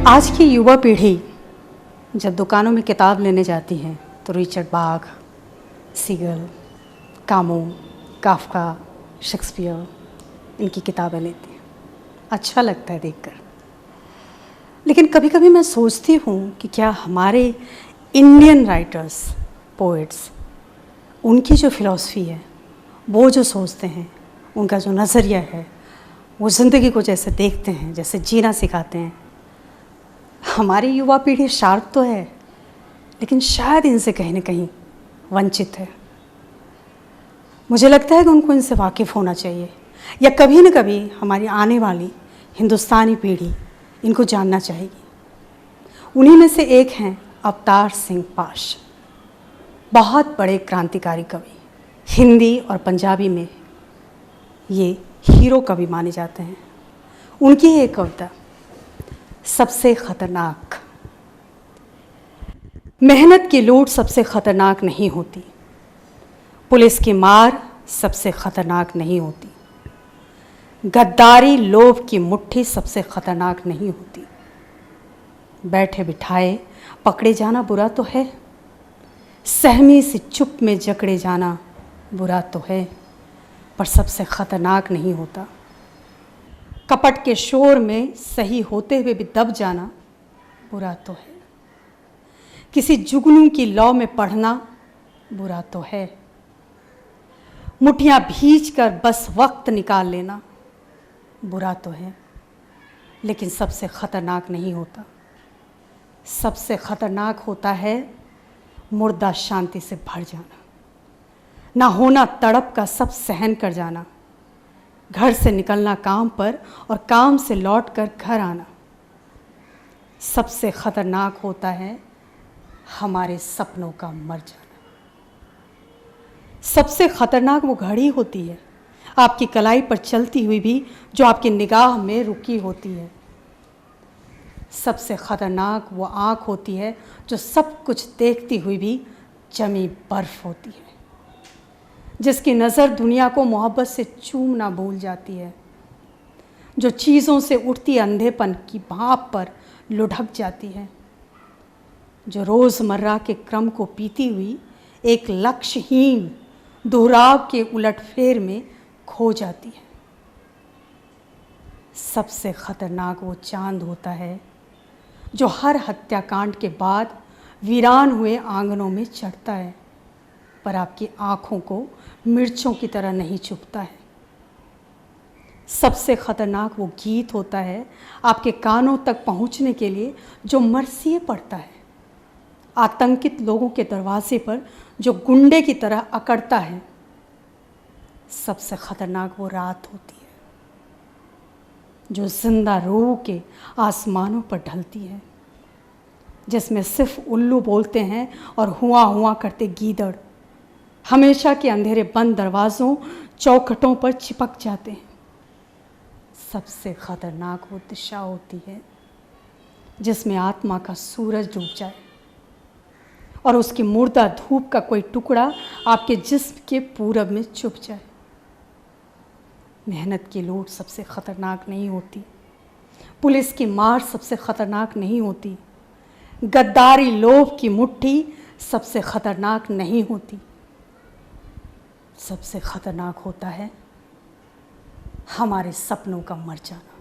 आज की युवा पीढ़ी जब दुकानों में किताब लेने जाती है तो रिचर्ड बाग, सीगल, कामू, काफ्का, शेक्सपियर इनकी किताबें लेती हैं। अच्छा लगता है देखकर। लेकिन कभी कभी मैं सोचती हूँ कि क्या हमारे इंडियन राइटर्स, पोइट्स, उनकी जो फ़िलॉसफ़ी है, वो जो सोचते हैं, उनका जो नज़रिया है, वो ज़िंदगी को जैसे देखते हैं, जैसे जीना सिखाते हैं, हमारी युवा पीढ़ी शार्प तो है लेकिन शायद इनसे कहीं ना कहीं वंचित है। मुझे लगता है कि उनको इनसे वाकिफ़ होना चाहिए या कभी न कभी हमारी आने वाली हिंदुस्तानी पीढ़ी इनको जानना चाहेगी। उन्हीं में से एक हैं अवतार सिंह पाश, बहुत बड़े क्रांतिकारी कवि। हिंदी और पंजाबी में ये हीरो कवि माने जाते हैं। उनकी एक कविता सबसे खतरनाक। मेहनत की लूट सबसे खतरनाक नहीं होती, पुलिस की मार सबसे खतरनाक नहीं होती, गद्दारी लोभ की मुट्ठी सबसे खतरनाक नहीं होती। बैठे बिठाए पकड़े जाना बुरा तो है, सहमी से चुप में जकड़े जाना बुरा तो है, पर सबसे खतरनाक नहीं होता। कपट के शोर में सही होते हुए भी दब जाना बुरा तो है, किसी जुगनू की लौ में पढ़ना बुरा तो है, मुठियां भींच कर बस वक्त निकाल लेना बुरा तो है, लेकिन सबसे खतरनाक नहीं होता। सबसे खतरनाक होता है मुर्दा शांति से भर जाना, ना होना तड़प का सब सहन कर जाना, घर से निकलना काम पर और काम से लौटकर घर आना। सबसे खतरनाक होता है हमारे सपनों का मर जाना। सबसे खतरनाक वो घड़ी होती है आपकी कलाई पर चलती हुई भी जो आपकी निगाह में रुकी होती है। सबसे खतरनाक वो आँख होती है जो सब कुछ देखती हुई भी जमी बर्फ होती है, जिसकी नज़र दुनिया को मोहब्बत से चूमना भूल जाती है, जो चीज़ों से उठती अंधेपन की भाप पर लुढ़क जाती है, जो रोज़मर्रा के क्रम को पीती हुई एक लक्ष्यहीन दोहराव के उलटफेर में खो जाती है। सबसे खतरनाक वो चांद होता है जो हर हत्याकांड के बाद वीरान हुए आंगनों में चढ़ता है, पर आपकी आँखों को मिर्चों की तरह नहीं चुभता है। सबसे खतरनाक वो गीत होता है आपके कानों तक पहुंचने के लिए जो मरसिए पड़ता है, आतंकित लोगों के दरवाजे पर जो गुंडे की तरह अकड़ता है। सबसे खतरनाक वो रात होती है जो जिंदा रूह के आसमानों पर ढलती है, जिसमें सिर्फ उल्लू बोलते हैं और हुआ हुआ करते गीदड़ हमेशा के अंधेरे बंद दरवाज़ों चौखटों पर चिपक जाते हैं। सबसे खतरनाक वो दिशा होती है जिसमें आत्मा का सूरज डूब जाए और उसकी मुर्दा धूप का कोई टुकड़ा आपके जिस्म के पूरब में छुप जाए। मेहनत की लूट सबसे खतरनाक नहीं होती, पुलिस की मार सबसे खतरनाक नहीं होती, गद्दारी लोभ की मुट्ठी सबसे खतरनाक नहीं होती। सबसे खतरनाक होता है हमारे सपनों का मर जाना।